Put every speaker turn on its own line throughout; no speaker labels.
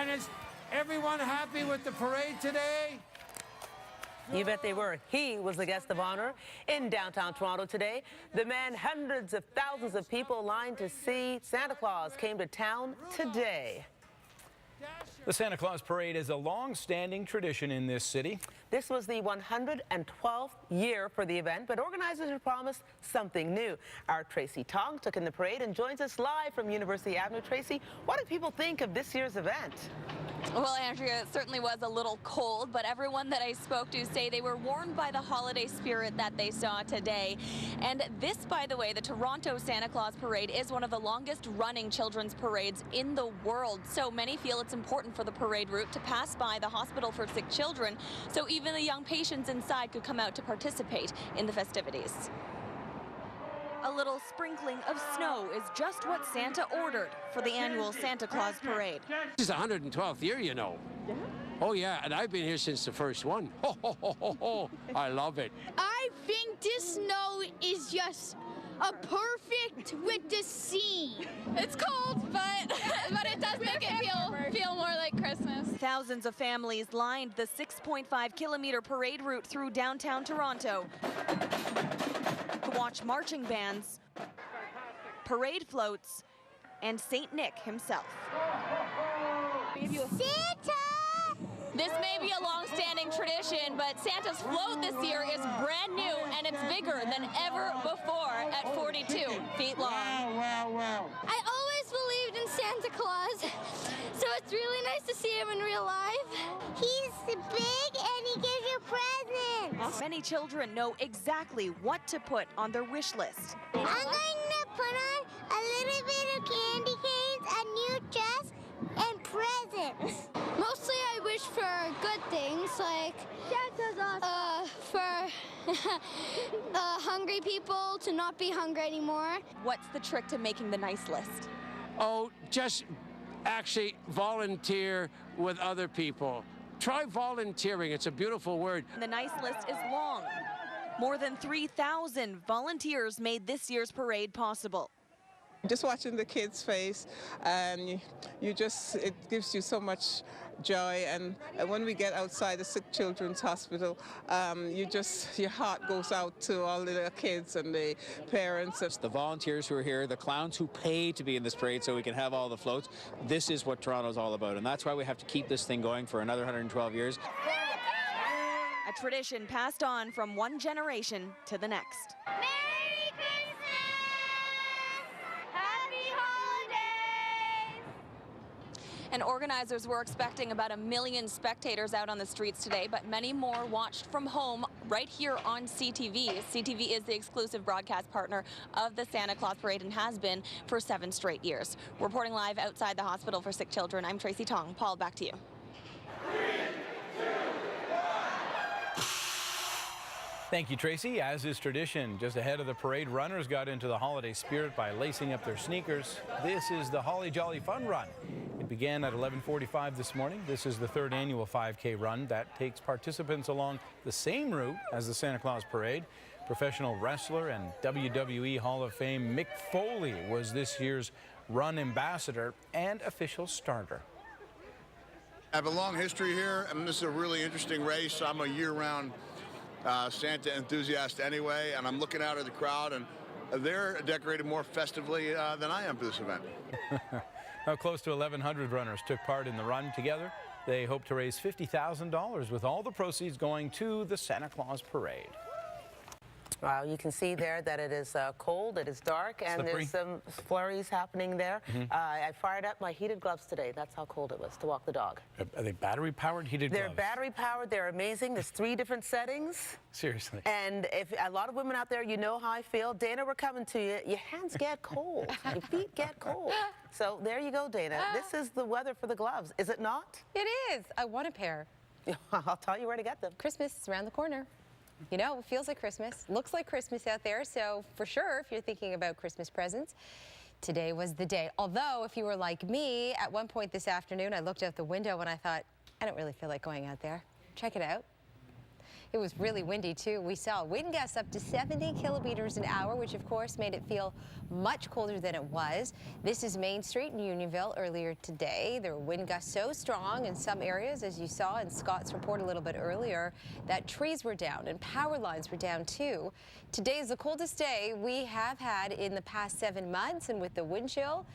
And is everyone happy with the parade today?
You bet they were. He was the guest of honor in downtown Toronto today. The man hundreds of thousands of people lined to see Santa Claus came to town today.
The Santa Claus Parade is a long-standing tradition in this city.
This was the 112th year for the event, but organizers have promised something new. Our Tracy Tong took in the parade and joins us live from University Avenue. Tracy, what do people think of this year's event?
Well, Andrea, it certainly was a little cold, but everyone that I spoke to say they were warmed by the holiday spirit that they saw today. And this, by the way, the Toronto Santa Claus Parade is one of the longest running children's parades in the world. So many feel it's important for the parade route to pass by the hospital for sick children, so even the young patients inside could come out to participate in the festivities. A little sprinkling of snow is just what Santa ordered for the annual Santa Claus Parade.
This is the 112th year, you know. Yeah. Oh, yeah, and I've been here since the first one. Ho, ho, ho, ho, ho. I love it.
I think this snow is just a perfect with the scene.
It's cold, but it does make it feel more like Christmas. Thousands of families lined the 6.5-kilometer parade route through downtown Toronto to watch marching bands, parade floats, and Saint Nick himself.
Santa!
This may be a long-standing tradition, but Santa's float this year is brand new, and it's bigger than ever before at 42 feet long.
Wow. I always believed in Santa Claus, so it's really nice to see him in real life. He's big and he gives you presents.
Many children know exactly what to put on their wish list.
I'm going to put on a little bit of candy canes, a new dress, and presents. Mostly I wish for good things, like for hungry people to not be hungry anymore.
What's the trick to making the nice list?
Oh, just actually volunteer with other people. Try volunteering. It's a beautiful word.
The nice list is long. More than 3,000 volunteers made this year's parade possible.
Just watching the kids' face, and it gives you so much joy. And when we get outside the sick children's hospital, your heart goes out to all the kids and the parents.
The volunteers who are here, the clowns who pay to be in this parade so we can have all the floats. This is what Toronto's all about, and that's why we have to keep this thing going for another 112 years.
A tradition passed on from one generation to the next.
Merry Christmas! Happy holidays!
And organizers were expecting about 1 million spectators out on the streets today, but many more watched from home right here on CTV. CTV is the exclusive broadcast partner of the Santa Claus Parade and has been for 7 straight years. Reporting live outside the hospital for sick children, I'm Tracy Tong. Paul, back to you.
3, 2, 1.
Thank you, Tracy. As is tradition, just ahead of the parade, runners got into the holiday spirit by lacing up their sneakers. This is the Holly Jolly Fun Run. It began at 11:45 this morning. This is the 3rd annual 5K run that takes participants along the same route as the Santa Claus Parade. Professional wrestler and WWE Hall of Fame Mick Foley was this year's run ambassador and official starter.
I have a long history here, and this is a really interesting race. I'm a year-round Santa enthusiast anyway, and I'm looking out at the crowd, and they're decorated more festively than I am for this event.
Now, close to 1,100 runners took part in the run together. They hope to raise $50,000 with all the proceeds going to the Santa Claus Parade.
Wow, you can see there that it is cold, it is dark, and
Slippery.
there's some flurries happening there. I fired up my heated gloves today. That's how cold it was to walk the dog.
Are they battery-powered heated gloves?
They're battery-powered. They're amazing. There's 3 different settings.
Seriously.
And if a lot of women out there, you know how I feel. Dana, we're coming to you. Your hands get cold. Your feet get cold. So there you go, Dana. This is the weather for the gloves, is it not?
It is. I want a pair.
I'll tell you where to get them.
Christmas is around the corner. You know, it feels like Christmas. Looks like Christmas out there. So for sure, if you're thinking about Christmas presents, today was the day. Although, if you were like me, at one point this afternoon, I looked out the window and I thought, I don't really feel like going out there. Check it out. It was really windy too. We saw wind gusts up to 70 kilometers an hour, which of course made it feel much colder than it was. This is Main Street in Unionville earlier today. There were wind gusts so strong in some areas, as you saw in Scott's report a little bit earlier, that trees were down and power lines were down too. Today is the coldest day we have had in the past 7 months, and with the wind chill,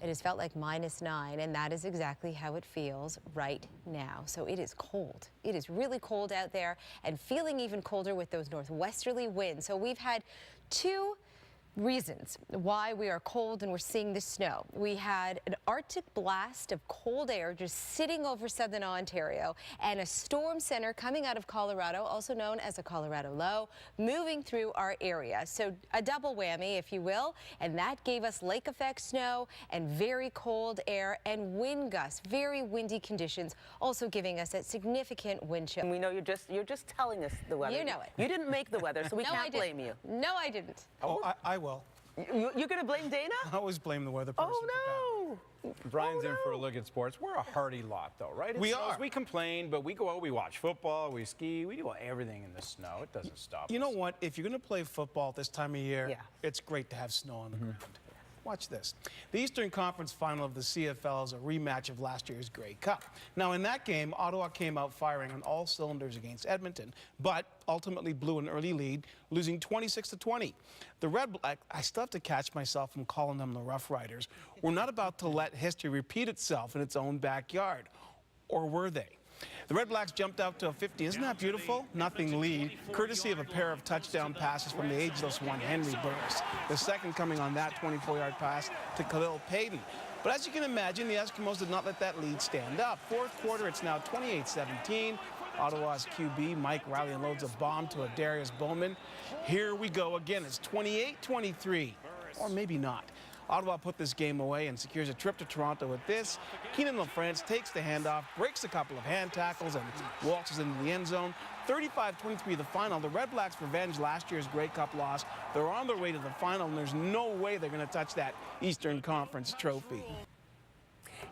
it has felt like -9, and that is exactly how it feels right now. So it is cold. It is really cold out there, and feeling even colder with those northwesterly winds. So we've had two reasons why we are cold and we're seeing the snow. We had an Arctic blast of cold air just sitting over southern Ontario, and a storm center coming out of Colorado, also known as a Colorado low, moving through our area. So a double whammy, if you will, and that gave us lake effect snow and very cold air and wind gusts, very windy conditions, also giving us that significant wind chill.
We know you're just telling us the weather.
You know it.
You didn't make the weather, so we can't blame you.
No, I didn't.
Oh, I will.
You're going to blame Dana?
I always blame the weather person.
Oh, no.
Brian's in for a look at sports. We're a hardy lot, though, right?
We are.
We complain, but we go out, we watch football, we ski, we do everything in the snow. It doesn't stop
You
us.
know what? If you're going to play football this time of year,
Yeah.
it's great to have snow on the ground. Watch this. The Eastern Conference Final of the CFL is a rematch of last year's Grey Cup. Now, in that game, Ottawa came out firing on all cylinders against Edmonton, but ultimately blew an early lead, losing 26-20. The Red Black, I still have to catch myself from calling them the Rough Riders. We're not about to let history repeat itself in its own backyard. Or were they? The Red Blacks jumped out to a 50. Isn't that beautiful? Nothing lead, courtesy of a pair of touchdown passes from the ageless one, Henry Burris. The second coming on that 24-yard pass to Khalil Payton. But as you can imagine, the Eskimos did not let that lead stand up. Fourth quarter, it's now 28-17. Ottawa's QB, Mike Riley, unloads a bomb to a Darius Bowman. Here we go again. It's 28-23, or maybe not. Ottawa put this game away and secures a trip to Toronto with this. Keenan LaFrance takes the handoff, breaks a couple of hand tackles, and waltzes into the end zone. 35-23 the final. The Red Blacks revenge last year's Grey Cup loss. They're on their way to the final, and there's no way they're going to touch that Eastern Conference trophy.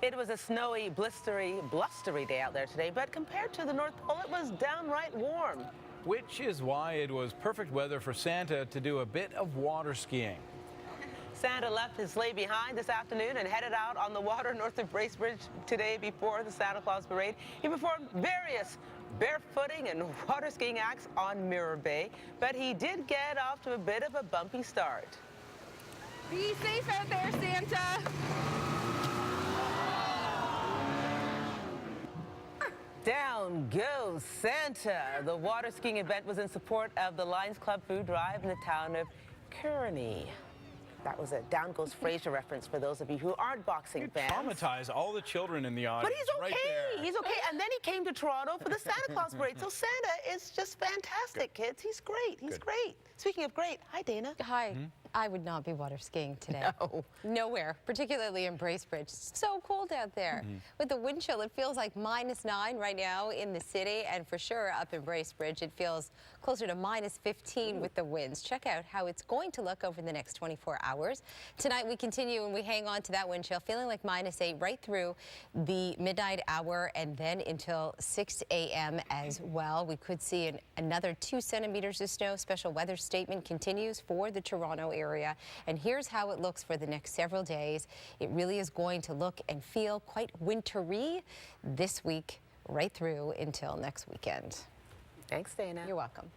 It was a snowy, blustery day out there today, but compared to the North Pole, it was downright warm.
Which is why it was perfect weather for Santa to do a bit of water skiing.
Santa left his sleigh behind this afternoon and headed out on the water north of Bracebridge today before the Santa Claus parade. He performed various barefooting and water skiing acts on Mirror Bay, but he did get off to a bit of a bumpy start.
Be safe out there, Santa.
Down goes Santa. The water skiing event was in support of the Lions Club food drive in the town of Kearney. That was a Down Goes Fraser reference for those of you who aren't boxing fans.
Traumatize all the children in the audience.
But he's okay.
Right there.
He's okay. And then he came to Toronto for the Santa Claus parade. So Santa is just fantastic, kids. He's great. He's great. Speaking of great, hi, Dana.
Hi. I would not be water skiing today.
No.
Nowhere, particularly in Bracebridge. It's so cold out there. With the wind chill, it feels like -9 right now in the city, and for sure up in Bracebridge, it feels closer to -15 with the winds. Check out how it's going to look over the next 24 hours. Tonight we continue and we hang on to that wind chill, feeling like -8 right through the midnight hour and then until 6 a.m. as well. We could see another 2 centimeters of snow. Special weather statement continues for the Toronto area. And here's how it looks for the next several days. It really is going to look and feel quite wintry this week right through until next weekend.
Thanks, Dana.
You're welcome.